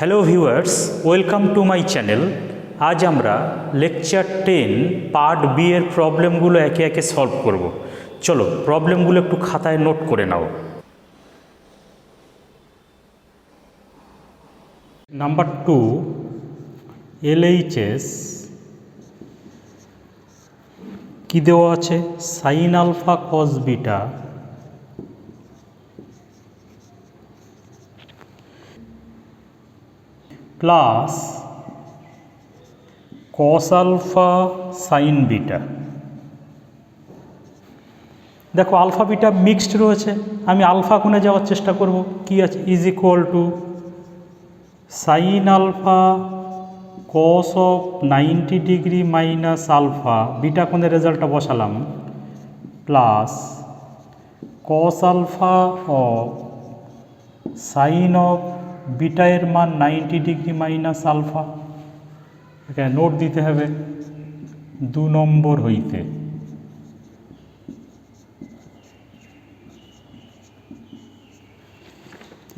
Hello viewers, welcome to my channel. আজ আমরা lecture 10 part B এর প্রবলেমগুলো একে একে সলভ করব। চলো প্রবলেমগুলো একটু খাতায় নোট করে নাও। নাম্বার 2, এলএইচএস কি দেওয়া আছে? Sine alpha cos beta plus cos alpha sine beta. দেখো আলফা বিটা মিক্সড রয়েছে, আমি আলফা কোণে যাওয়ার চেষ্টা করব। কি আছে? Is equal to sine alpha cos of 90 degree minus alpha, beta কোণের রেজাল্টটা বসালাম, plus cos alpha of sine of beta এর মান 90 ডিগ্রি মাইনাস আলফা। এখানে নোট দিতে হবে 2 নম্বর হইতে।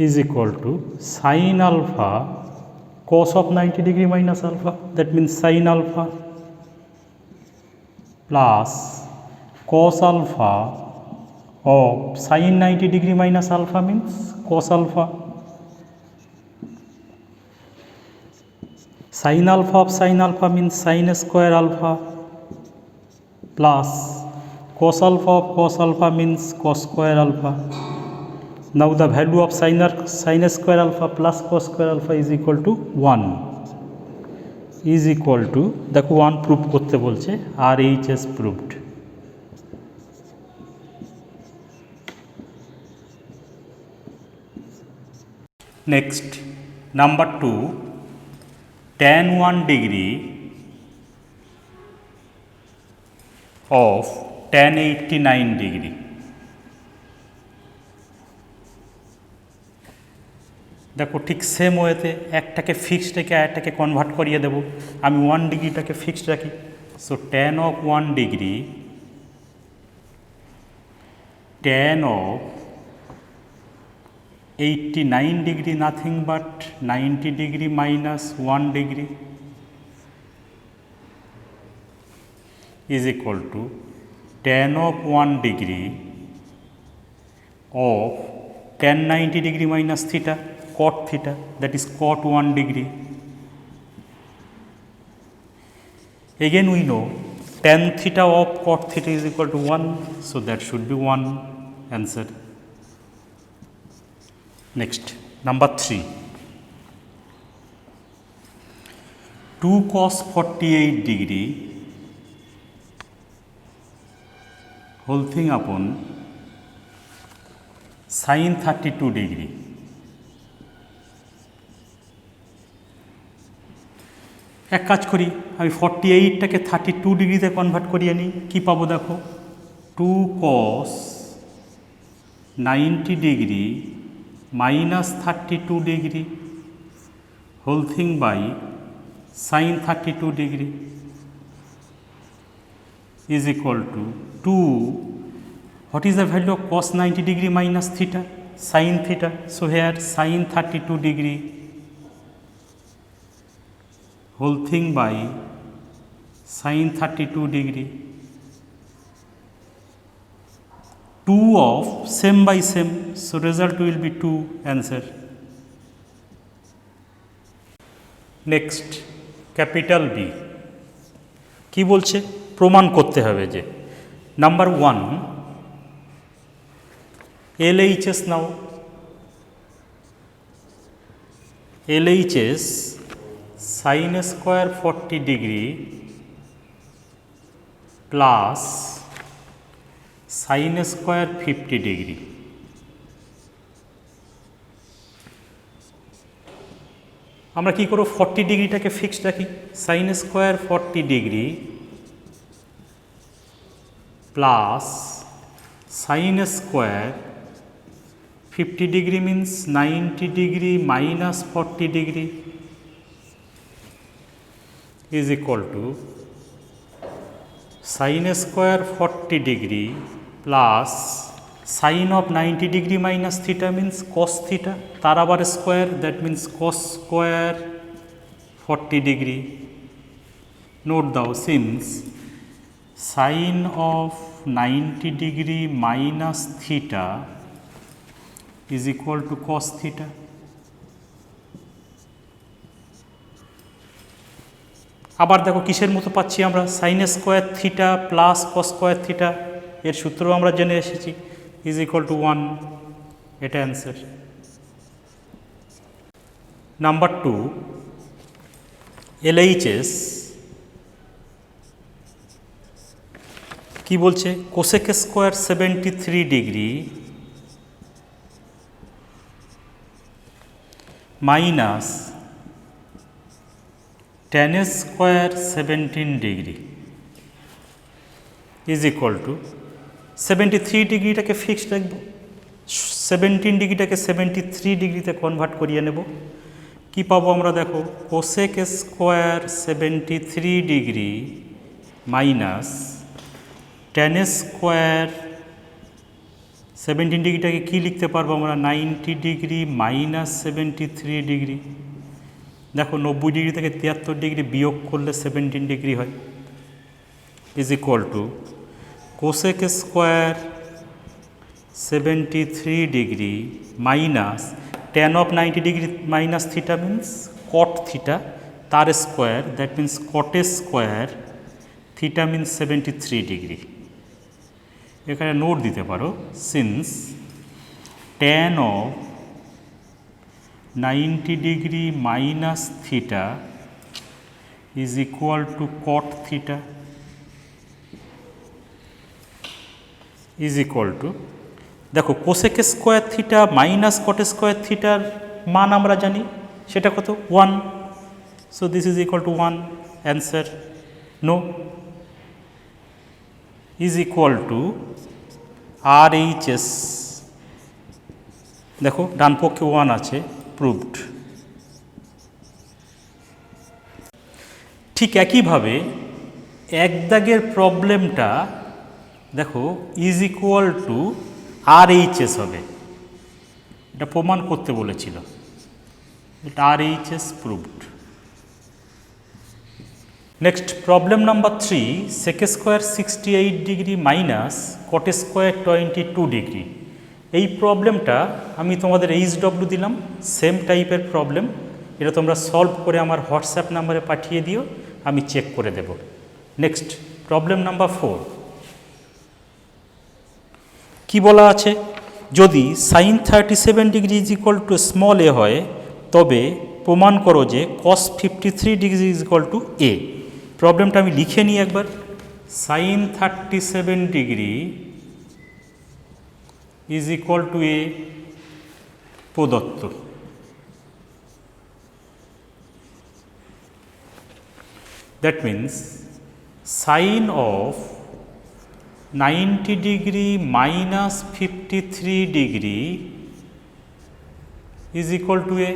is equal to sin alpha cos of 90 degree minus alpha, that means sin alpha, plus cos alpha of sin 90 degree minus alpha means cos alpha, sin alpha of sin alpha means sin square alpha, plus cos alpha of cos alpha means cos square alpha. Now the value of sin square alpha plus cos square alpha is equal to 1, is equal to, দেখো 1 prove করতে বলছে, RHS proved. Next, number 2, tan 1 degree of tan 89 degree. দেখো ঠিক same ওয়েতে একটাকে fixed রেখে আরেকটাকে convert করিয়ে দেব। আমি 1 ডিগ্রিটাকে ফিক্সড রাখি, so tan of 1 degree, tan of 89 degree nothing but 90 degree minus 1 degree is equal two tan of 1 degree of tan 90 degree minus theta cot theta, that is cot 1 degree. Again we know tan theta of cot theta is equal to 1, so that should be 1 answer. Next, number 3, 2 cos 48 degree whole thing upon sin 32 degree. এক কাজ করি, আমি 48টাকে 32 ডিগ্রিতে convert করিয়ে নিই। কী পাবো দেখো? 2 cos 90 degree minus 32 degree whole thing by sine 32 degree is equal to 2, what is the value of cos 90 degree minus theta? Sine theta, so here sine 32 degree whole thing by sin 32 degree. 2 of same by same, so result will be 2 answer. Next, capital B কি বলছে? প্রমাণ করতে হবে যে number 1 LHS নাও। LHS sin square 40 degree plus sin square 50 degree. আমরা কি করব? 40 ডিগ্রিটাকে ফিক্সড রাখি, sin square 40 degree plus sin square 50 degree means 90 degree minus 40 degree is equal to sin square 40 degree plus sine of 90 degree minus theta means cos theta, তার আবার square, that means cos square 40 degree. Note দাও, since sine of 90 degree minus theta is equal to cos theta. আবার দেখো কিসের মতো পাচ্ছি আমরা, sine square theta plus cos square theta, এর সূত্র আমরা জেনে এসেছি, ইজ ইকুয়াল টু 1। এটা অ্যান্সার। নাম্বার 2, LHS কি বলছে, cosec square 73 degree minus tan square 17 degree is equal to 73 ডিগ্রিটাকে ফিক্সড রাখবো, 17 ডিগ্রিটাকে 73 ডিগ্রিতে কনভার্ট করিয়ে নেব। কি পাবো আমরা দেখো, cosec square 73 degree minus tan square 17 ডিগ্রিটাকে কী লিখতে পারবো আমরা, 90 ডিগ্রি মাইনাস 73 ডিগ্রি। দেখো 90 ডিগ্রি থেকে 73 ডিগ্রি বিয়োগ করলে 17 ডিগ্রি হয়, is equal to cosec square 73 degree minus tan of 90 degree minus theta means cot theta, তার square, that means cot square theta means 73 degree. এখানে নোট দিতে পারো, since tan of 90 degree minus theta is equal to cot theta is equal to, দেখো cosec square theta minus cot square থিটার মান আমরা জানি, সেটা কত, 1। So this is equal to 1, answer no, is equal to RHS। দেখো ডান পক্ষে 1 আছে, প্রুভড। ঠিক একইভাবে এক দাগের প্রবলেমটা দেখো ইজ ইকুয়াল টু RHS হবে, এটা প্রমাণ করতে বলেছিল, এটা RHS proved. Next problem number 3, sec square 68 degree minus cot square 22 degree. এই প্রবলেমটা আমি তোমাদের HW দিলাম, সেম টাইপের প্রবলেম, এটা তোমরা সলভ করে আমার হোয়াটসঅ্যাপ নাম্বারে পাঠিয়ে দিও, আমি চেক করে দেব। নেক্সট প্রবলেম নাম্বার 4, কি বলা আছে, যদি sine 37 degree is equal to small a হয় তবে প্রমাণ করো যে cos 53 degree is equal to a. প্রবলেমটা আমি লিখে নিই একবার, sine 37 degree is equal to a প্রদত্ত। That means sine of 90 degree minus 53 degree is equal to a.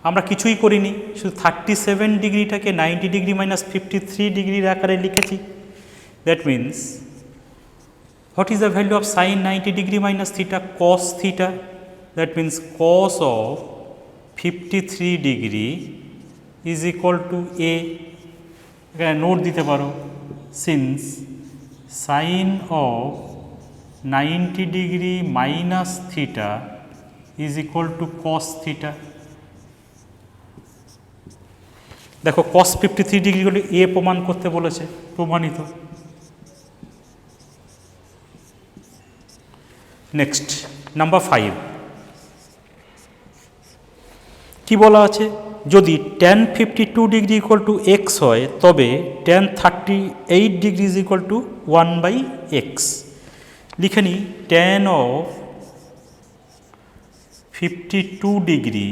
আমরা কিছুই করিনি, শুধু 37 ডিগ্রিটাকে 90 ডিগ্রি মাইনাস 53 ডিগ্রির আকারে লিখেছি। That means what is the value of sine 90 degree minus theta, cos theta, that means cos of 53 degree is equal to a. এখানে note দিতে পারো, since sine of 90 degree minus theta is equal to cos theta. দেখো cos 53 degree হলে এ প্রমাণ করতে বলেছে, প্রমাণিত। Next number 5, কি বলা আছে, যদি tan 52 degree equal two x হয় তবে tan 38 degree is equal two 1/x। লিখে নিই, tan of 52 degree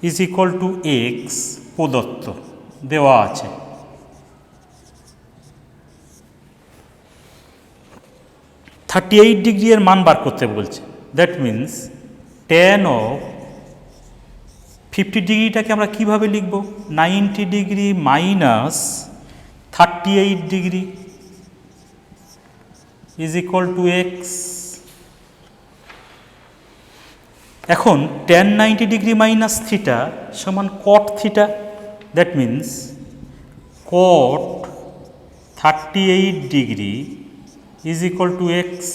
is equal two x প্রদত্ত, দেওয়া আছে। থার্টি-8 ডিগ্রি এর মান বার করতে বলছে, দ্যাট মিন্স tan অফ 50 ডিগ্রিটাকে আমরা কিভাবে লিখব, 90 degree minus 38 degree is equal two x. এখন tan 90 ডিগ্রি মাইনাস থিটা সমান cot theta, that means cot 38 degree is equal two x.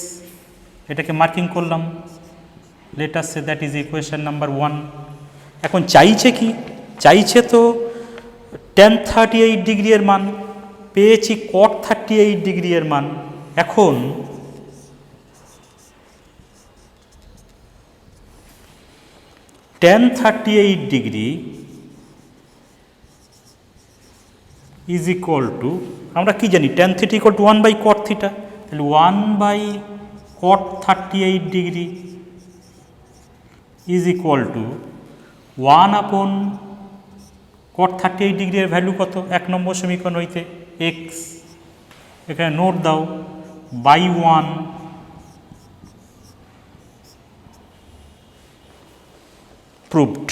এটাকে মার্কিং করলাম, late us say that is equation number 1। এখন চাইছে কি? চাইছে তো tan 38 ডিগ্রি এর মান, পেয়েছি cot 38 ডিগ্রি এর মান। এখন tan 38 degree is equal to, আমরা কি জানি tan theta equal to 1 by cot theta, তাহলে 1 by cot 38 degree is equal to 1 upon cot 38 degree এর ভ্যালু কত? 1 নম্বর সমীকরণ হইতে এক্স, এখানে নোট দাও, বাই 1 proved।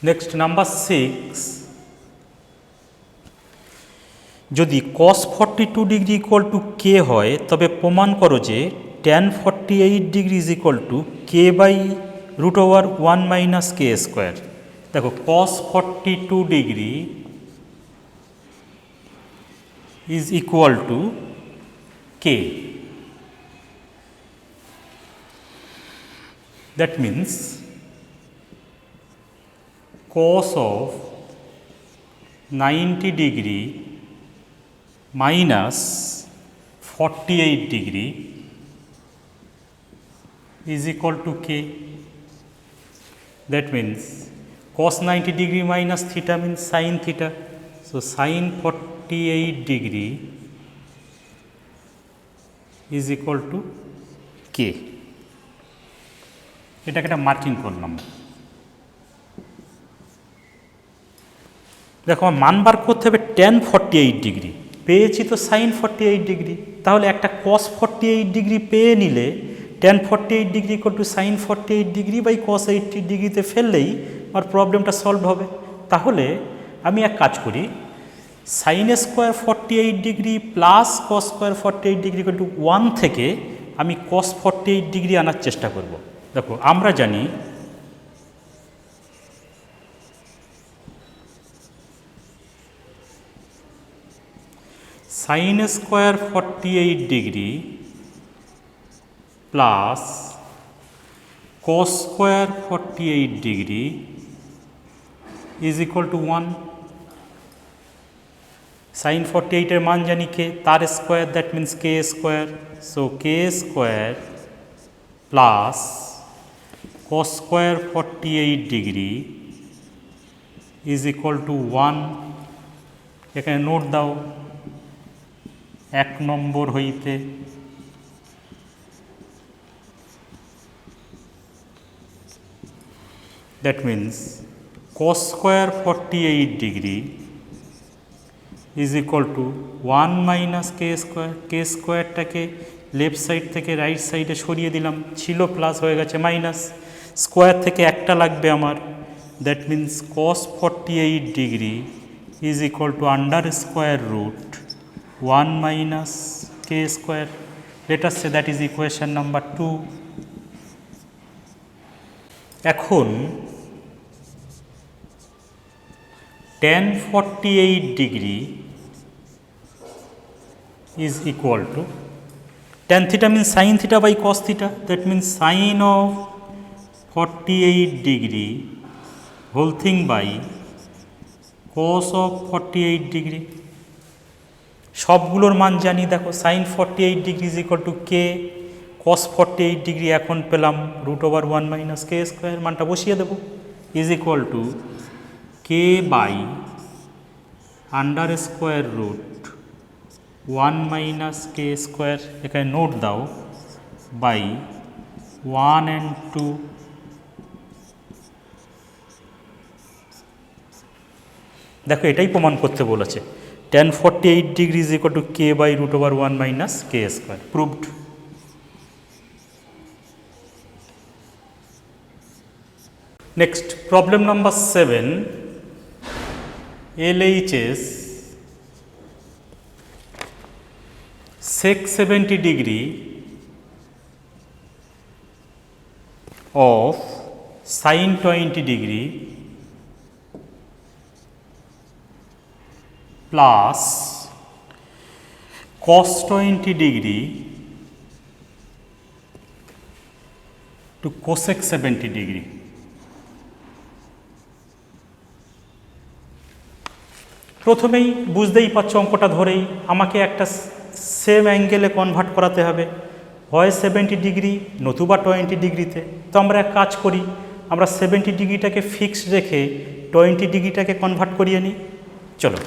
নেক্সট নাম্বার 6, যদি cos 42 degree equal to k হয় তবে প্রমাণ করো যে tan 48 degree is equal to k by root over 1 minus k square. দেখো cos 42 degree is equal to k, that means cos of 90 degree minus 48 degree is equal to k, that means cos 90 degree minus theta means sin theta, so sin 48 degree is equal to k। এটাকে একটা marking করলাম। দেখো আমার মান বার করতে হবে tan 48 degree, পেয়েছি তো sin 48 ডিগ্রি, তাহলে একটা cos 48 ডিগ্রি পেয়ে নিলে tan 48 degree equal to sin 48 degree by cos 80 ডিগ্রিতে ফেললেই আমার প্রবলেমটা সলভ হবে। তাহলে আমি এক কাজ করি, sin square 48 degree plus cos square 48 degree equal to 1 থেকে আমি cos 48 ডিগ্রি আনার চেষ্টা করব। দেখো আমরা জানি sin square 48 degree plus cos square 48 degree is equal to 1। sin 48 এর মান জানি কে, তার square, that means k square, so k square plus cos square 48 degree is equal to 1। এখানে নোট দাও, 1 নম্বর হইতে that means cos square 48 degree is equal to 1 minus k square. K স্কোয়ারটাকে left side থেকে right সাইডে সরিয়ে দিলাম, ছিল plus হয়ে গেছে মাইনাস, স্কোয়ার থেকে একটা লাগবে আমার, that means cos 48 degree is equal to under square root 1 minus k square. Let us say that is equation number 2। এখন tan 48 degree is equal to tan theta means sin theta by cos theta, that means sin of 48 degree whole thing by cos of 48 degree। সবগুলোর মান জানি, দেখো sin 48 degree is equal to k, cos 48 degree এখন পেলাম root over 1 minus k square, মানটা বসিয়ে দেবো, is equal to k by under square root 1 minus k square, এখানে নোট দাও, বাই 1 and 2। দেখো এটাই প্রমাণ করতে বলেছে, tan 48 degree is equal to k by root over 1 minus k square, proved. Next problem number 7, LHS sec 70 degree of sin 20 degree plus cos 20 degree to cosec 70 degree. প্রথমেই বুঝতেই পারছো অঙ্কটা ধরেই আমাকে একটা সেম অ্যাঙ্গেলে কনভার্ট করাতে হবে, হয় 70 ডিগ্রি নতুবা 20 ডিগ্রিতে। তো আমরা এক কাজ করি, আমরা 70 ডিগ্রিটাকে ফিক্সড রেখে 20 ডিগ্রিটাকে কনভার্ট করিয়ে নিই। চলো,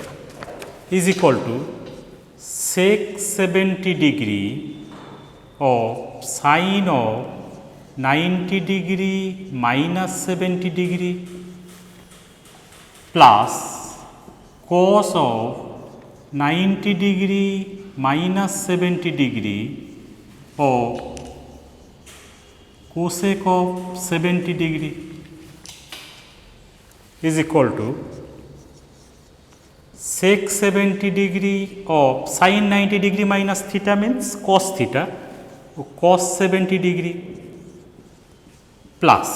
is equal to sec 70 degree of sin of 90 degree minus 70 degree plus cos of 90 degree minus 70 degree of cosec of 70 degree is equal to sec 70 degree of sin 90 degree minus theta means cos theta, cos 70 degree plus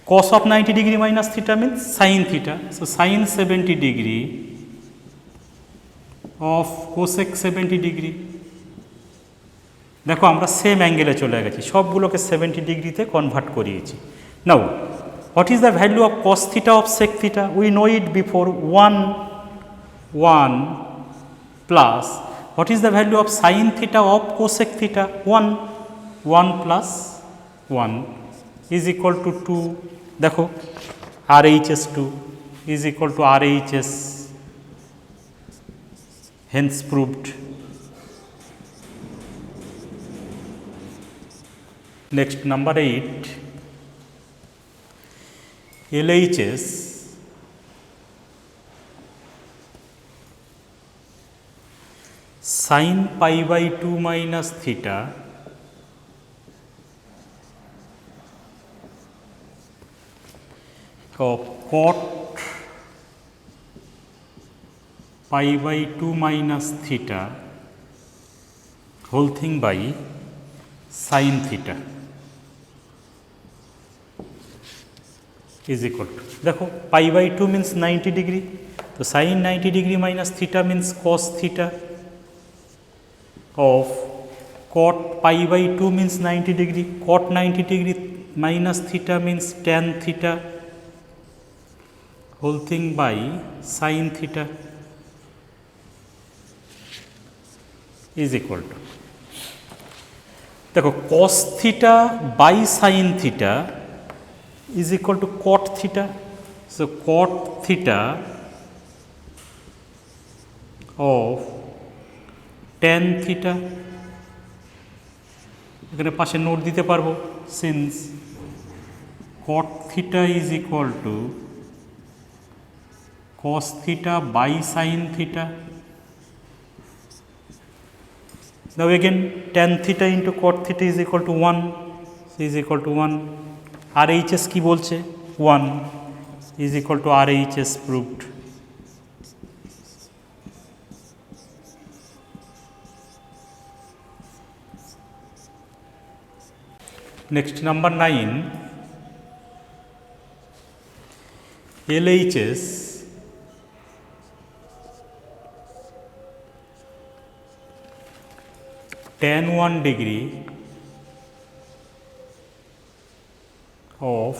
cos of 90 degree minus theta means sin theta, so sin 70 degree of cosec 70 degree। দেখো আমরা same অ্যাঙ্গেলে চলে গেছি, সবগুলোকে 70 ডিগ্রিতে convert করিয়েছি। Now what is the value of cos theta of sec theta? We know it before 1 plus what is the value of sin theta of cosec theta? 1 plus 1 is equal to 2. देखो RHS 2 is equal to RHS, hence proved. Next, number 8, LHS sin pi by 2 minus theta of cot pi by 2 minus theta whole thing by sin theta is equal to, देखो pi by 2 means 90 degree, तो sin 90 degree minus theta means cos theta of cot pi by 2 means 90 degree, cot 90 degree minus theta means tan theta whole thing by sin theta is equal to, देखो cos theta by sin theta is equal to cot theta, so cot theta of tan theta, এখানে পাশে note দিতে পারবো, since cot theta is equal to cos theta by sin theta. Now again tan theta into cot theta is equal to 1, so is equal to 1. RHS কি বলছে? 1 is equal to RHS proved. Next, number 9, LHS tan 1 degree of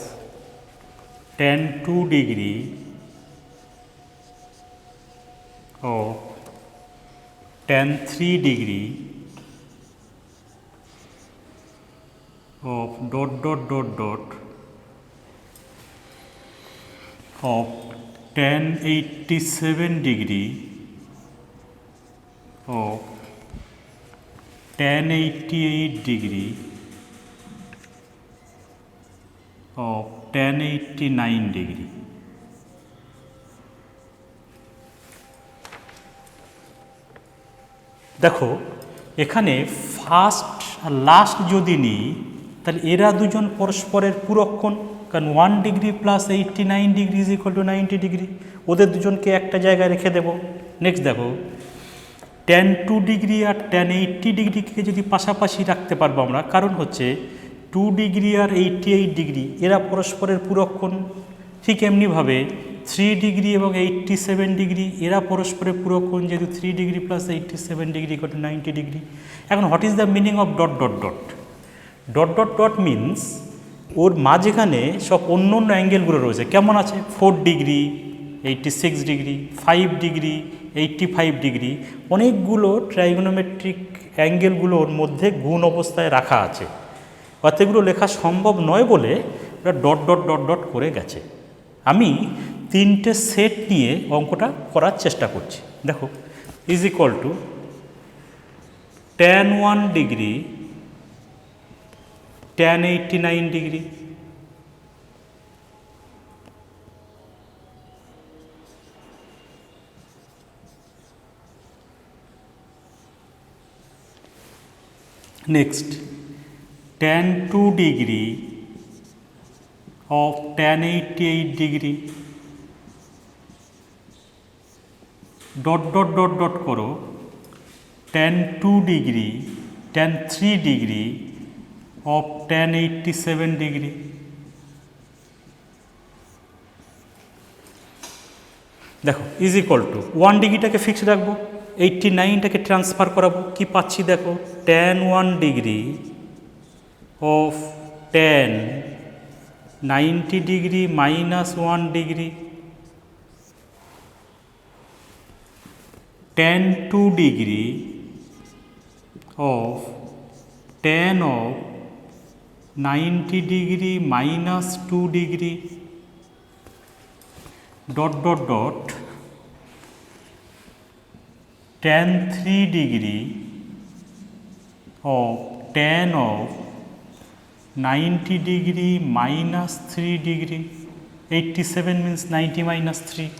tan 2 degree of tan 3 degree of dot dot dot dot of tan 87 degree of tan 88 degree of tan 89 degree. দেখো এখানে first আর last যদি নিই তাহলে এরা দুজন পরস্পরের পুরক্ষণ, কারণ 1 degree plus 89 degree is equal to 90 degree, ওদের দুজনকে একটা জায়গায় রেখে দেবো। নেক্সট দেখো tan 2 ডিগ্রি আর tan 80 ডিগ্রিকে যদি পাশাপাশি রাখতে পারবো আমরা, কারণ হচ্ছে 2 ডিগ্রি আর 88 ডিগ্রি এরা পরস্পরের পূরক কোণ। ঠিক এমনিভাবে 3 ডিগ্রি এবং 87 ডিগ্রি এরা পরস্পরের পূরক কোণ, যেহেতু 3 degree plus 87 degree equal to 90 degree. এখন what is the meaning of dot dot dot? Dot dot dot means ওর মাঝখানে সব অন্য অন্য অ্যাঙ্গেলগুলো রয়েছে। কেমন আছে? 4 ডিগ্রি, 86 ডিগ্রি, 5 ডিগ্রি, 85 ডিগ্রি, অনেকগুলো ট্রাইগোনোমেট্রিক অ্যাঙ্গেলগুলোর মধ্যে গুণ অবস্থায় রাখা আছে। অর্থাৎ এগুলো লেখা সম্ভব নয় বলে ওরা ডট ডট ডট ডট করে গেছে। আমি 3টে সেট নিয়ে অঙ্কটা করার চেষ্টা করছি। দেখো is equal two tan 1 degree tan 89 degree, next tan 2 degree of tan 88 degree, dot dot dot dot করো tan 2 degree tan 3 degree of tan 87 degree, দেখো ইজ ইকুয়াল টু 1 ডিগ্রিটাকে ফিক্স রাখবো, 89টাকে ট্রান্সফার করাবো, কি পাচ্ছি দেখো tan 1 degree of tan 90 degree minus 1 degree, tan 2 degree of tan of 90 degree minus 2 degree, dot dot dot tan 3 degree of tan of 90 degree minus 3 degree, 87 means 90 minus 3,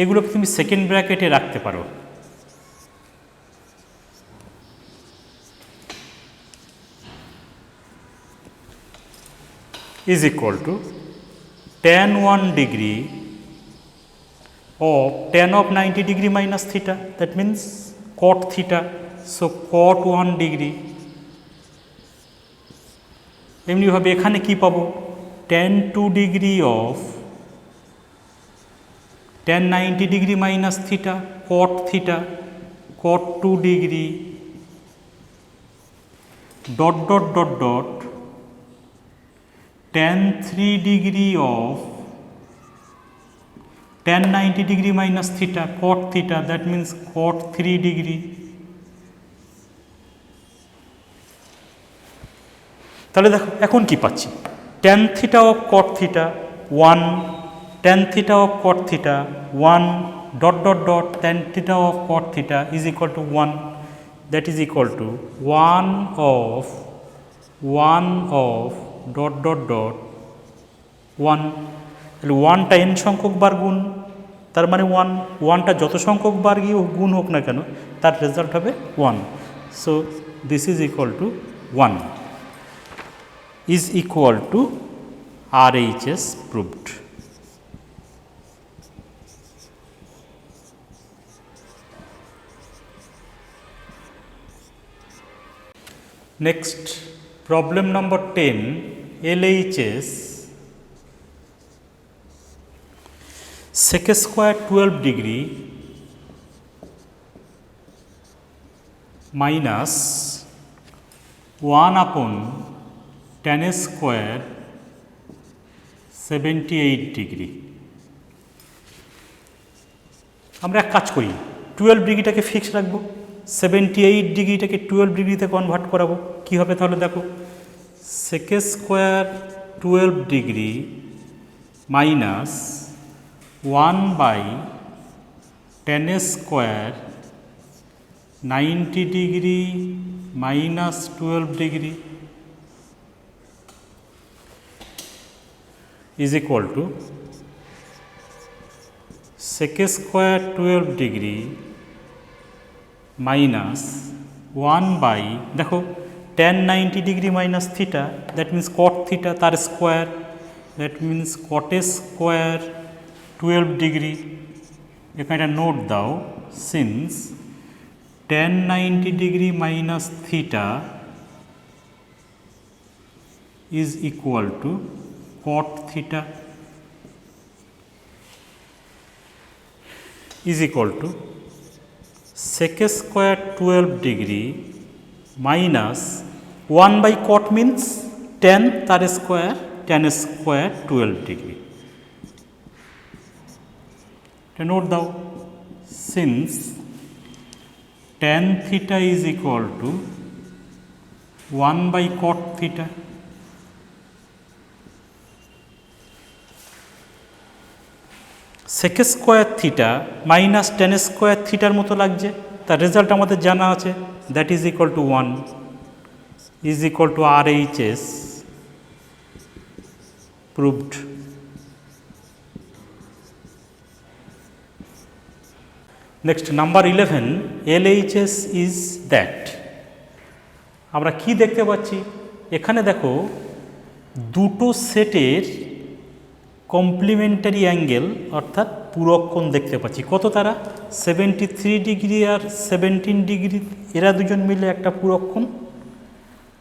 এগুলোকে তুমি second ব্র্যাকেটে রাখতে পারো। is equal to tan 1 degree of tan of 90 degree minus theta, that means cot theta, so cot 1 degree। এমনিভাবে এখানে কি পাবো tan 2 degree of tan 90 degree minus theta cot 2 degree, dot dot dot dot tan 3 degree of tan 90 degree minus theta cot theta, that means cot 3 degree. তাহলে দেখো এখন কি পাচ্ছি, tan theta of cot theta 1, tan theta of cot theta 1, dot dot dot tan theta of cot theta is equal to 1, that is equal to 1 of dot dot dot 1, তাহলে 1টা n সংখ্যক বার গুণ, তার মানে 1টা যত সংখ্যক বার গিয়ে গুণ হোক না কেন তার রেজাল্ট হবে 1, so this is equal to 1, is equal to RHS proved। Next problem number 10, LHS sec square 12 degree minus 1 upon tan square 78 degree. আমরা এক কাজ করি 12 ডিগ্রিটাকে ফিক্স রাখবো, 78 ডিগ্রিটাকে 12 ডিগ্রিতে কনভার্ট করাবো, কি হবে তাহলে দেখো sec square 12 degree minus 1 by tan square 90 degree minus 12 degree is equal to sec square 12 degree minus 1 by দেখো tan 90 degree minus theta, that means cot theta তার square that means cot square 12 degree. এখানে একটা note দাও, since tan 90 degree minus theta is equal to cot theta is equal to sec square 12 degree minus 1 by cot means tan tar square 12 degree. Note down, since tan theta is equal to 1 by cot theta, sec square theta minus tan square থিটার মতো লাগছে, তার result আমাদের জানা আছে, that is equal to 1 is equal to RHS, proved. Next number 11, LHS is that. আমরা কি দেখতে পাচ্ছি এখানে? দেখো দুটো সেটের কমপ্লিমেন্টারি অ্যাঙ্গেল অর্থাৎ পূরক কোণ দেখতে পাচ্ছি। কত তারা? 73 ডিগ্রি আর 17 ডিগ্রি, এরা দুজন মিলে একটা পূরক কোণ।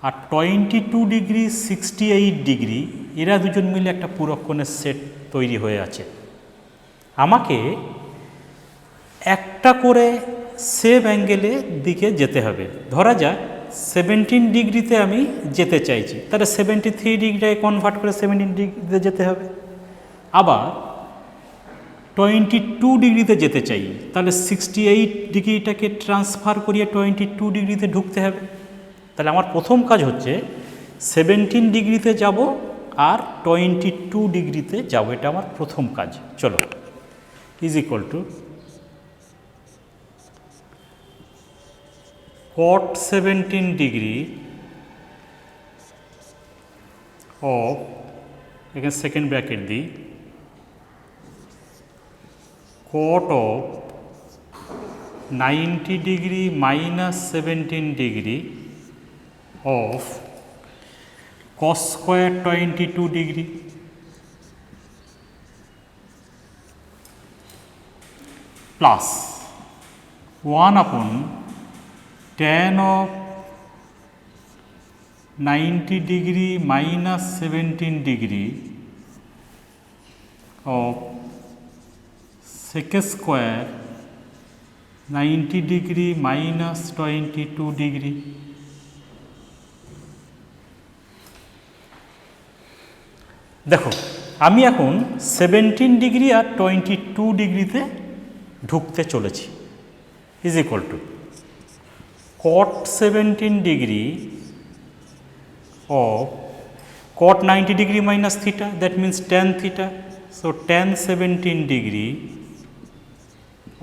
আর 22 ডিগ্রি 68 ডিগ্রি, এরা দুজন মিলে একটা পূরক কোণের সেট তৈরি হয়ে আছে। আমাকে একটা করে সেম অ্যাঙ্গেলের দিকে যেতে হবে। ধরা যাক 17 ডিগ্রিতে আমি যেতে চাইছি, তাহলে 73 ডিগ্রিটাকে কনভার্ট করে 17 ডিগ্রিতে যেতে হবে। আবার 22 ডিগ্রিতে যেতে চাই, তাহলে 68 ডিগ্রিটাকে ট্রান্সফার করিয়ে 22 ডিগ্রিতে ঢুকতে হবে। তাহলে আমার প্রথম কাজ হচ্ছে 17 ডিগ্রিতে যাব আর 22 ডিগ্রিতে যাব, এটা আমার প্রথম কাজ। চলো, is equal two cot 17 degree of, এখানে সেকেন্ড ব্র্যাকেট দিই, cot of 90 degree minus 17 degree of cos square 22 degree plus 1 upon tan of 90 degree minus 17 degree of sec square 90 degree minus 22 degree। দেখো আমি এখন 17 ডিগ্রি আর 22 ডিগ্রিতে ঢুকতে চলেছি, is equal two cot 17 degree of cot 90 degree minus theta, that means tan theta, so tan 17 degree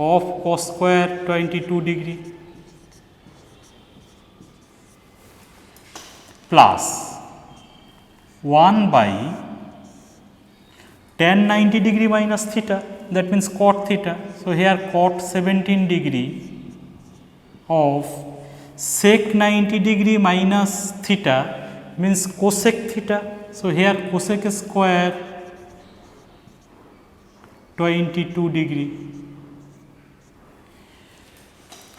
of cos square 22 degree plus 1 by tan 90 degree minus theta, that means cot theta, so here cot 17 degree of sec 90 degree minus theta means cosec theta, so here cosec square 22 degree।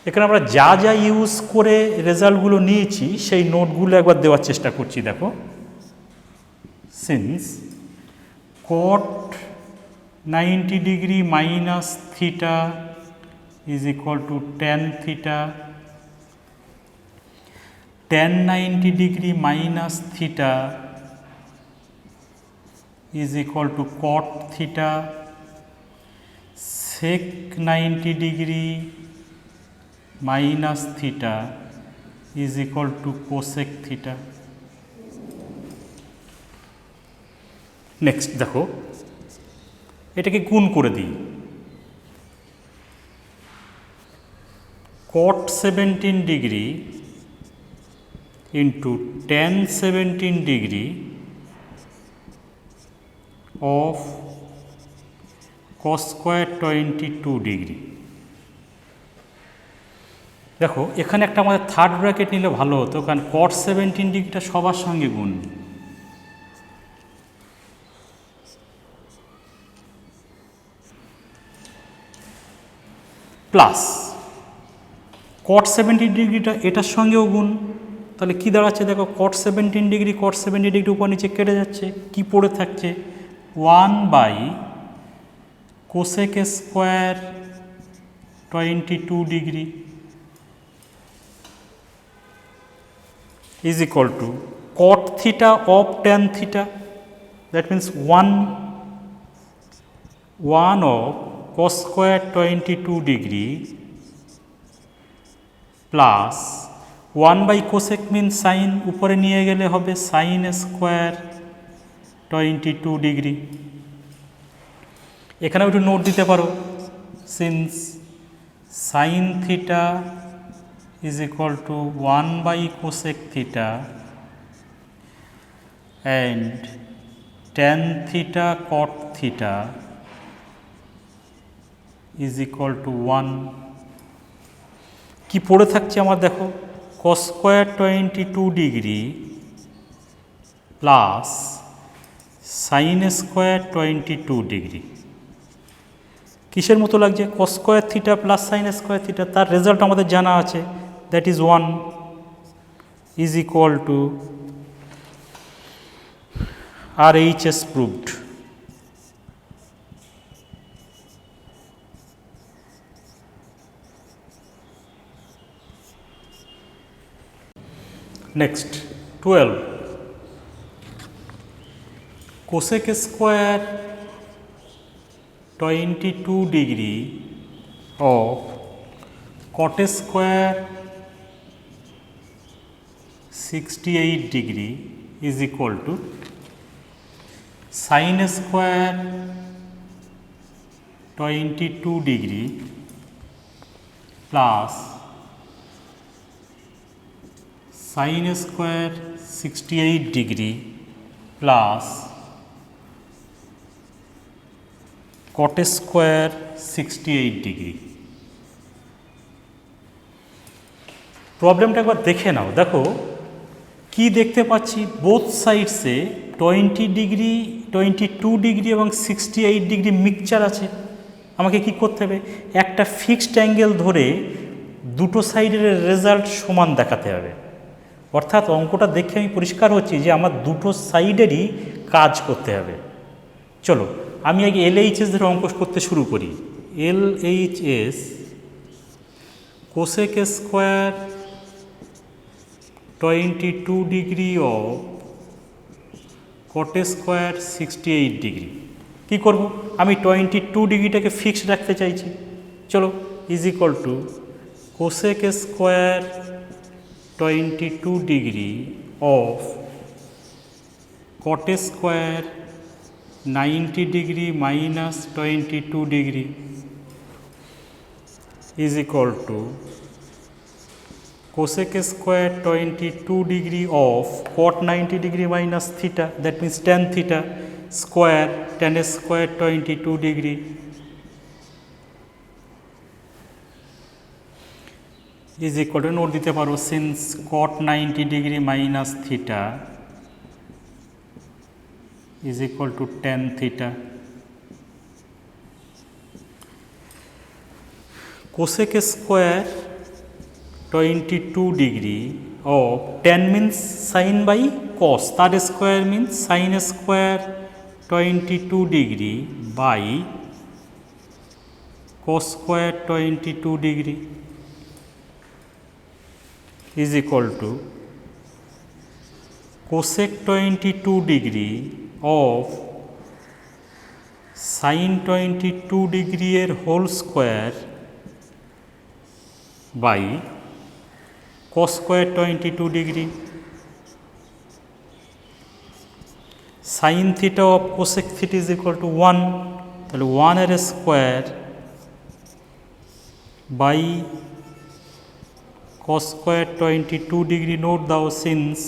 এখানে আমরা যা যা use করে রেজাল্টগুলো নিয়েছি সেই নোটগুলো একবার দেওয়ার চেষ্টা করছি। দেখো, since cot 90 degree minus theta is equal to tan theta, tan 90 degree minus theta is equal to cot theta, sec 90 degree minus theta is equal to cosec theta। Next দেখো, এটাকে গুণ করে দিই, cot 17 degree into tan 17 degree of cos square 22 degree। দেখো এখানে একটা আমাদের third bracket নিলে ভালো হতো, কারণ cot 17 ডিগ্রিটা সবার সঙ্গে গুণ। প্লাস কট 70 ডিগ্রিটা এটার সঙ্গেও গুণ, তাহলে কি দাঁড়াচ্ছে দেখো, কট 17 ডিগ্রি কট 70 ডিগ্রি উপর নিচে কেটে যাচ্ছে, কি পড়ে থাকছে cosec square 22 degree is equal to cot theta of tan theta, that means 1 of cos square 22 degree plus 1/cosec means sin, উপরে নিয়ে গেলে হবে sin স্কোয়ার 22 ডিগ্রি। এখানেও একটু নোট দিতে পারো, since sin theta is equal to 1/cosec theta and tan theta cot theta is equal to 1, কি পড়ে থাকছে আমার দেখো, cos square 22 degree plus sin square 22 degree, কিসের মতো লাগছে, cos square theta plus sin square theta, তার রেজাল্ট আমাদের জানা আছে, that is 1 is equal to RHS proved. Next 12 cosec square 22 degree of cot square 68 degree is equal to sin square 22 degree plus sin square 68 degree plus cot square 68 degree. প্রবলেমটা একবার দেখে নাও, দেখো কি দেখতে পাচ্ছি, বোথ সাইডসে 20 ডিগ্রি 22 ডিগ্রি এবং 68 degree mixture আছে। আমাকে কি করতে হবে, একটা ফিক্সড অ্যাঙ্গেল ধরে দুটো সাইডের রেজাল্ট সমান দেখাতে হবে, অর্থাৎ অঙ্কটা দেখে আমি পরিষ্কার হচ্ছি যে আমার দুটো সাইডেরই কাজ করতে হবে। চলো আমি আগে LHS ধরে অঙ্ক করতে শুরু করি। LHS cosec square 22 degree of cot square 68 degree, কী করব, আমি 22 ডিগ্রিটাকে ফিক্সড রাখতে চাইছি। চলো is equal to cosec square 22 degree of cot square 90 degree minus 22 degree is equal to cosec square 22 degree of cot 90 degree minus theta, that means tan theta square tan square 22 degree is equal to, note দিতে পারো, since cot 90 degree minus theta is equal to tan theta. Cosec square 22 degree of tan means sin by cos, that square means sin square 22 degree by cos square 22 degree is equal to cosec 22 degree of sin 22 degree এর whole square by cos square 22 degree sin theta of cosec theta is equal to 1, তাহলে 1 এর square by cos square 22 degree, note দাও, since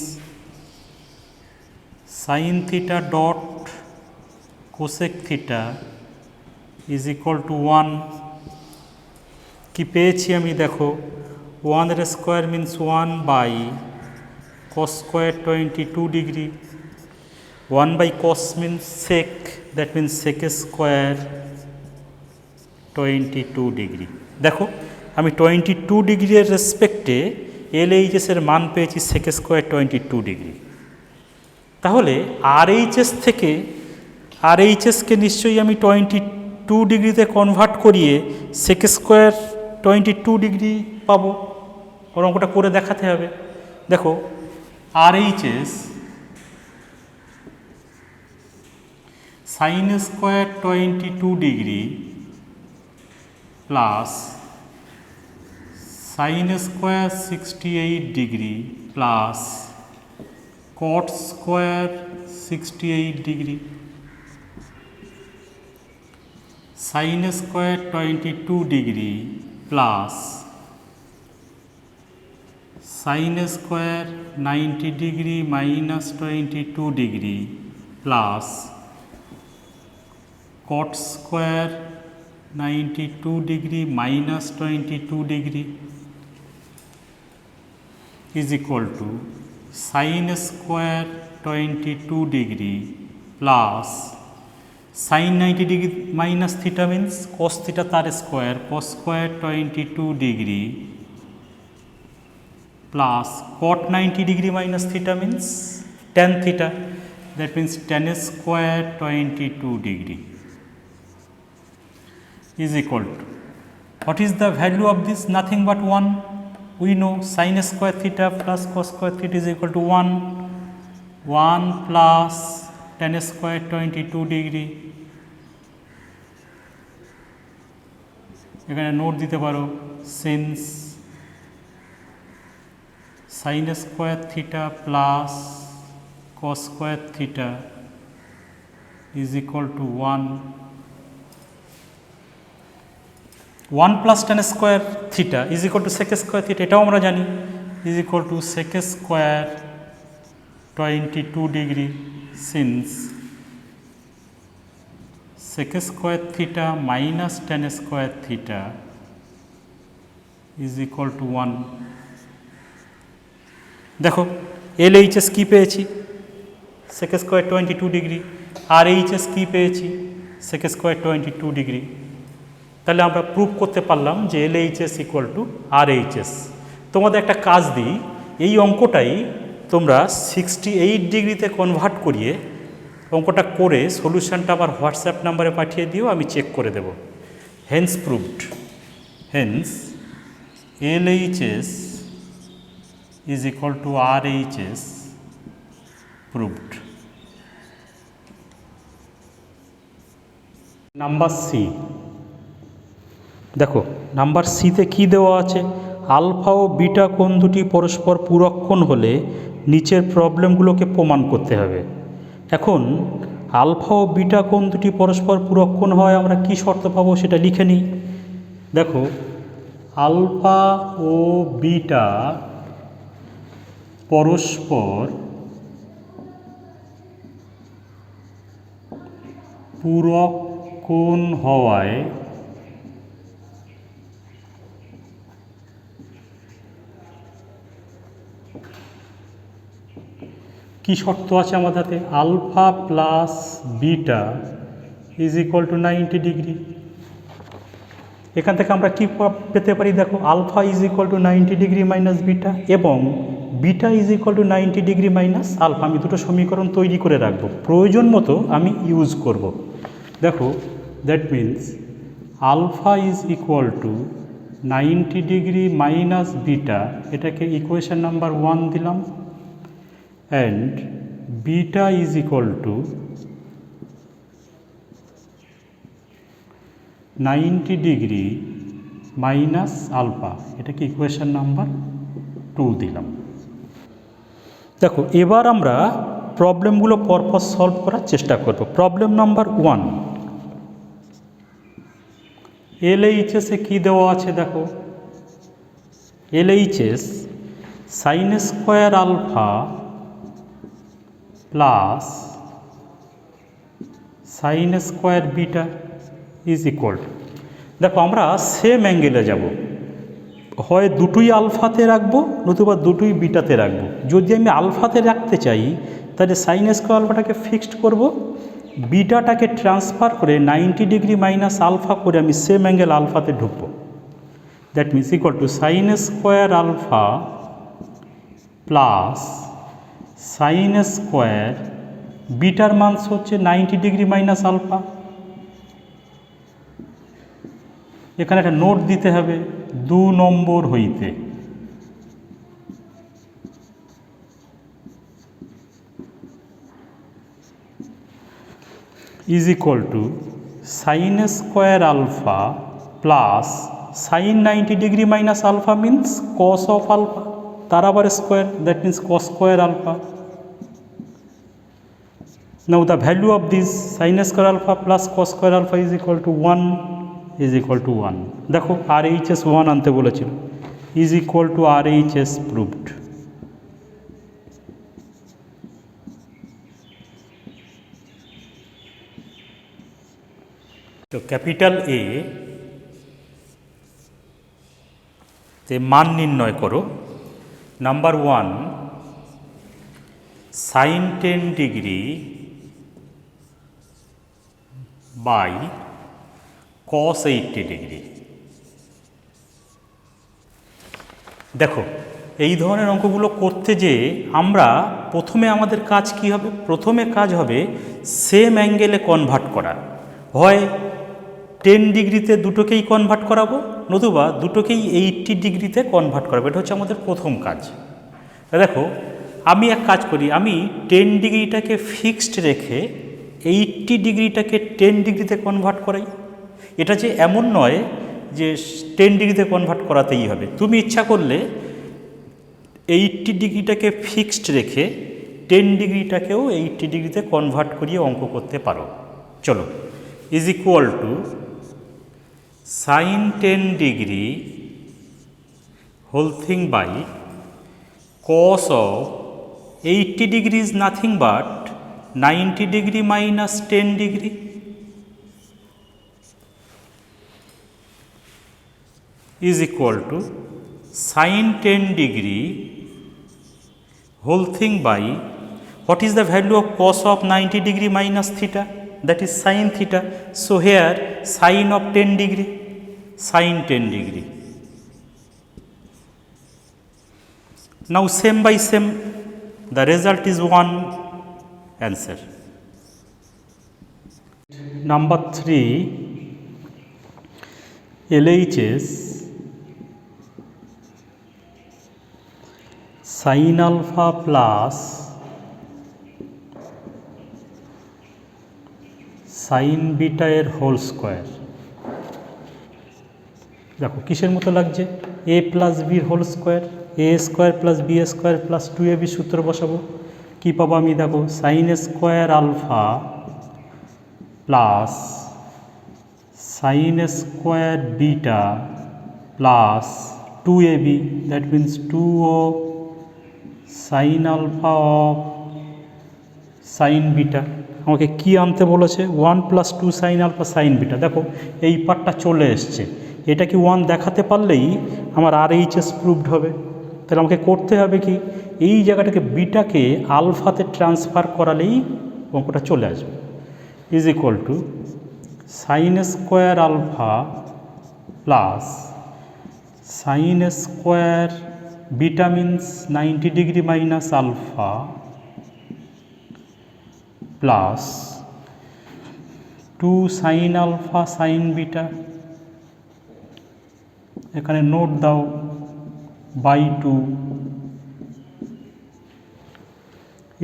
sin theta dot cosec theta is equal to 1, কি পেয়েছি আমি দেখো, 1 এর square means 1 by cos square 22 degree, 1 by cos means sec, that means sec square 22 degree। দেখো আমি 22 ডিগ্রির রেসপেক্টে LHSের মান পেয়েছি sec স্কোয়ার 22 ডিগ্রি। তাহলে RHS থেকে RHSকে নিশ্চয়ই আমি 22 ডিগ্রিতে কনভার্ট করিয়ে sec স্কোয়ার 22 ডিগ্রি পাবো। ওর অঙ্কটা করে দেখাতে হবে। দেখো RHS sin square 22 degree plus sin square 68 degree plus cot square 68 degree sin square 22 degree plus sin square 90 degree minus 22 degree plus cot square 92 degree minus 22 degree is equal to sin square 22 degree plus sin 90 degree minus theta means cos theta তার square cos square 22 degree plus cot 90 degree minus theta means tan theta, that means tan square 22 degree is equal to, what is the value of this? Nothing but 1. We know sin square theta plus cos square theta is equal to 1 plus tan square 22 degree. এখানে note দিতে পারো, since sin square theta plus cos square theta is equal to 1 plus tan square theta is equal to sec square theta, এটাও আমরা জানি, is equal to sec square 22 degree since sec square theta minus tan square theta is equal to 1। দেখো LHS কী পেয়েছি? sec square 22 degree. RHS কী পেয়েছি? sec square 22 degree. তাহলে আমরা prove করতে পারলাম যে LHS ইকুয়াল টু RHS। তোমাদের একটা কাজ দিই, এই অঙ্কটাই তোমরা 68 ডিগ্রিতে কনভার্ট করিয়ে অঙ্কটা করে সলিউশনটা আবার হোয়াটসঅ্যাপ নাম্বারে পাঠিয়ে দিও, আমি চেক করে দেব। Hence proved, hence LHS is equal to RHS proved. Number C, দেখো নাম্বার সিতে কি দেওয়া আছে? আলফা ও বিটা কোণ দুটি পরস্পর পূরক কোণ হলে নিচের প্রবলেমগুলোকে প্রমাণ করতে হবে। এখন আলফা ও বিটা কোণ দুটি পরস্পর পূরক কোণ হয় আমরা কি শর্ত পাবো সেটা লিখে নিই। দেখো আলফা ও বিটা পরস্পর পূরক কোণ হওয়ায় কি শর্ত আছে আমাদের হাতে? Alpha plus beta is equal to 90 degree. এখান থেকে আমরা কি পেতে পারি? দেখো alpha is equal to 90 degree minus beta এবং beta is equal to 90 degree minus alpha. আমি দুটো সমীকরণ তৈরি করে রাখবো, প্রয়োজন মতো আমি ইউজ করব। দেখো that means alpha is equal to 90 degree minus beta, এটাকে ইকুয়েশন নাম্বার 1 দিলাম, and beta is equal to 90 degree minus alpha, এটাকে ইকুয়েশন নাম্বার 2 দিলাম। দেখো এবার আমরা প্রবলেমগুলো পরপর সলভ করার চেষ্টা করব। প্রবলেম নাম্বার 1, LHS-এ কী দেওয়া আছে? দেখো LHS sine square alpha plus sine square beta is equal to, দেখো আমরা সেম অ্যাঙ্গেলে যাব, হয় দুটোই আলফাতে রাখবো নতুবা দুটোই বিটাতে রাখবো। যদি আমি আলফাতে রাখতে চাই তাহলে সাইন স্কোয়ার আলফাটাকে ফিক্সড করব, বিটাটাকে ট্রান্সফার করে 90 ডিগ্রি মাইনাস আলফা করে আমি সেম অ্যাঙ্গেল আলফাতে ঢুকবো। That means equal to sine square alpha plus sine square বিটার মান হচ্ছে 90 ডিগ্রি মাইনাস আলফা। এখানে একটা নোট দিতে হবে 2 নম্বর হইতে is equal to sine square alpha plus sine 90 degree minus alpha means cos of alpha, তার আবার square, that means cos square alpha. Now the value of this sine square alpha plus cos square alpha is equal to 1 is equal to 1। দেখো RHS 1 আনতে বলেছিল, is equal to RHS proved. তো capital A তে মান নির্ণয় করো। Number 1 sine 10 degree by cos 80 degree. দেখো এই ধরনের অঙ্কগুলো করতে যে আমরা প্রথমে আমাদের কাজ কি হবে, প্রথমে কাজ হবে সেম অ্যাঙ্গেলে কনভার্ট করা। হয় 10 ডিগ্রিতে দুটোকেই কনভার্ট করাবো, নতুবা দুটোকেই 80 ডিগ্রিতে কনভার্ট করাবো। এটা হচ্ছে আমাদের প্রথম কাজ। দেখো আমি এক কাজ করি, আমি 10 ডিগ্রিটাকে ফিক্সড রেখে 80 ডিগ্রিটাকে 10 ডিগ্রিতে কনভার্ট করাই। এটা যে এমন নয় যে 10 ডিগ্রিতে কনভার্ট করাতেই হবে, তুমি ইচ্ছা করলে 80 ডিগ্রিটাকে ফিক্সড রেখে 10 ডিগ্রিটাকেও 80 ডিগ্রিতে কনভার্ট করিয়ে অঙ্ক করতে পারো। চলো, is equal to sine 10 degree whole thing by cos of 80 degree is nothing but 90 degree minus 10 degree is equal to sin 10 degree whole thing by what is the value of cos of 90 degree minus theta, that is sin theta. So here sin of 10 degree, sin 10 degree. Now same by same, the result is one answer. Number 3, LHS sin alpha plus sin beta এর whole square. দেখো কিসের মতো লাগছে, a plus বির whole square, a square plus B square plus 2ab সূত্র বসাবো। কী পাবো আমি, দেখো sine square alpha plus sine square beta plus 2ab, that means 2 of sine alpha of sine beta. আমাকে কি আনতে বলেছে, 1 plus 2 sine alpha sine beta. দেখো এই পার্টটা চলে এসছে, এটা কি 1 দেখাতে পারলেই আমার RHS প্রুভড হবে। তাহলে আমাকে করতে হবে কি, এই জায়গাটাকে বিটাকে আলফাতে ট্রান্সফার করালেই অঙ্কটা চলে আসবে। Is equal to sine square alpha plus sine square beta means 90 degree minus alpha plus 2 sine alpha sine beta, এখানে নোট দাও by 2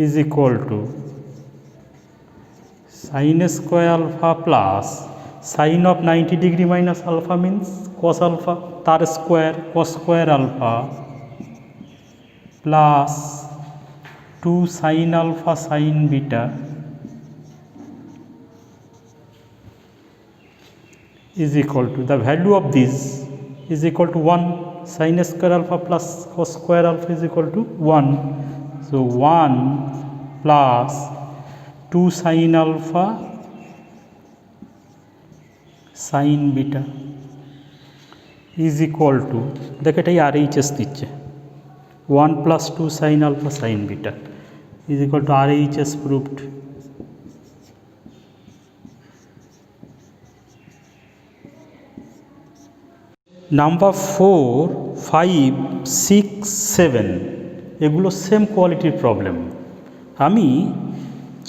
is equal to sine square alpha plus sine of 90 degree minus alpha means cos alpha, তার square cos square alpha plus 2 sine alpha sine beta is equal to the value of this is equal to 1. Sin square alpha plus cos square alpha is equal to 1. So 1 plus 2 sin alpha sin beta is equal to, দেখো এটাই RHS দিচ্ছে, 1 plus 2 sin alpha sin beta is equal to RHS proved. Number 4, 5, 6, 7 এগুলো same কোয়ালিটির problem. আমি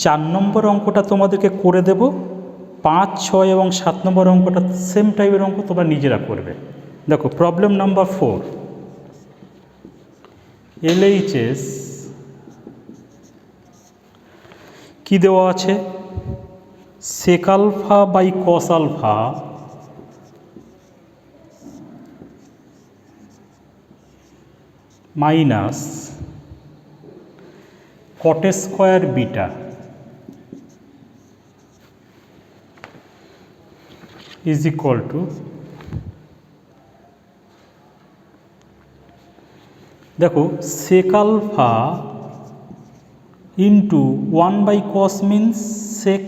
4 নম্বর অঙ্কটা তোমাদেরকে করে দেব, 5, 6 এবং 7 নম্বর অঙ্কটা সেম টাইপের অঙ্ক তোমরা নিজেরা করবে। দেখো প্রবলেম নাম্বার 4, LHS কি দেওয়া আছে, sec alpha by cos alpha minus cot square beta is equal to, দেখো sec alpha into 1 by cos means sec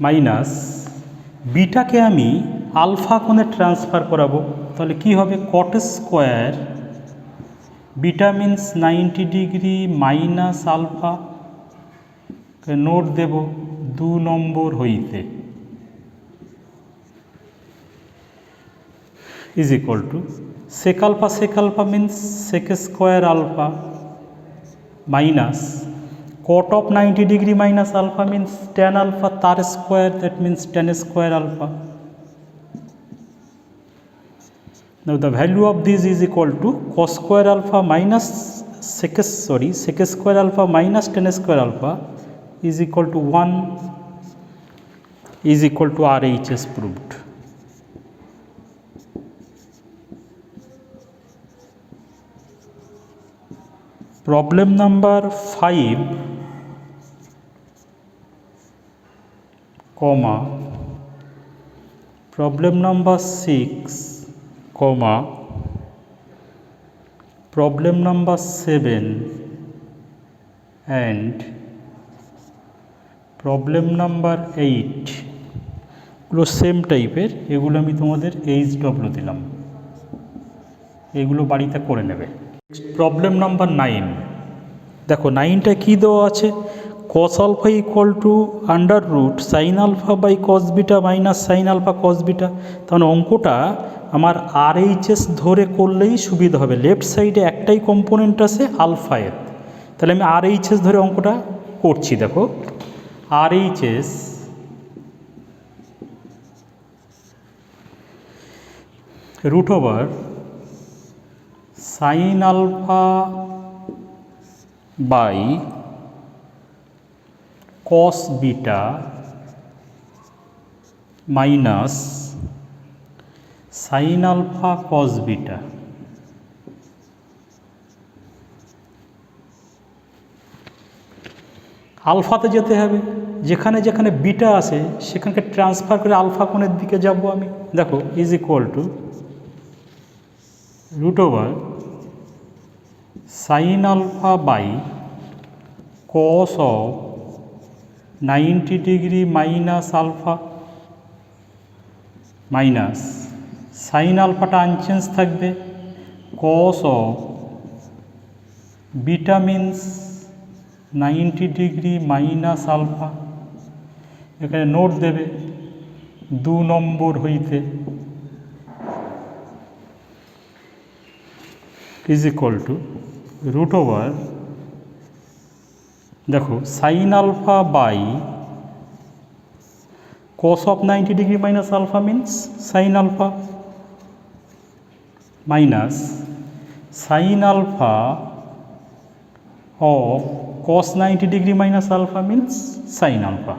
minus বিটাকে আমি আলফা কোণে ট্রান্সফার করাবো, তাহলে কি হবে cot square beta means 90 degree minus alpha, note দেব 2 নম্বর হইতে is equal to sec alpha means sec square alpha minus cot of 90 degree minus alpha means tan alpha tar square, that means tan square alpha. Now the value of this is equal to cos square alpha minus sec square alpha minus tan square alpha is equal to 1 is equal to RHS proved. Problem number 5, comma, problem number 6, comma, problem number 7 and problem number 8 এগুলো same টাইপের, এগুলো আমি তোমাদের HW দিলাম, এগুলো বাড়িতে করে নেবে। প্রবলেম নাম্বার 9, দেখো 9টা কি দেওয়া আছে, cos alpha equal to under root sin alpha by cos beta minus sin alpha cos beta। তাহলে অঙ্কটা আমার RHS ধরে করলেই সুবিধা হবে, লেফট সাইডে একটাই কম্পোনেন্ট আছে আলফা এর, তাহলে আমি RHS ধরে অঙ্কটা করছি। দেখো RHS root over sin alpha by cos beta minus sin alpha cos beta। আলফাতে যেতে হবে, যেখানে যেখানে বিটা আছে সেখানকে ট্রান্সফার করে আলফা কোণের দিকে যাব আমি। দেখো is equal to root over sin alpha by cos of 90 degree minus alpha minus sin alphaটা আনচেঞ্জ থাকবে, cos of beta means 90 degree minus alpha, এখানে নোট দেবে 2 নম্বর হইতে is equal to root over, দেখো sine alpha by cos of 90 degree minus alpha means sin alpha minus sin alpha of cos 90 degree minus alpha means sin alpha।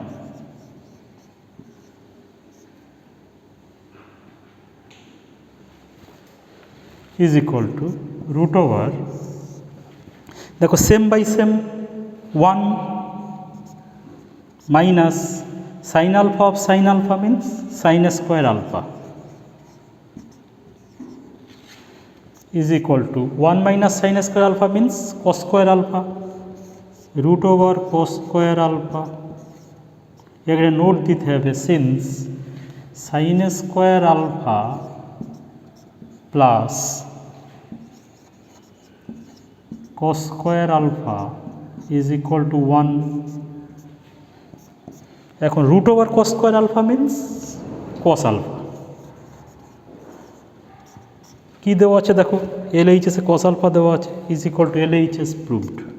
is equal to root over, देखो same by same 1 minus sine alpha of sine alpha means sine square alpha is equal to 1 minus sine square alpha means cos square alpha root over cos square alpha. एखाने note दीते हैं since sine square alpha plus cos square alpha is equal to 1। এখন root over cos square alpha means cos alpha। কি দেওয়া আছে দেখো, L H এসে cos alpha দেওয়া আছে is equal two L H S proved.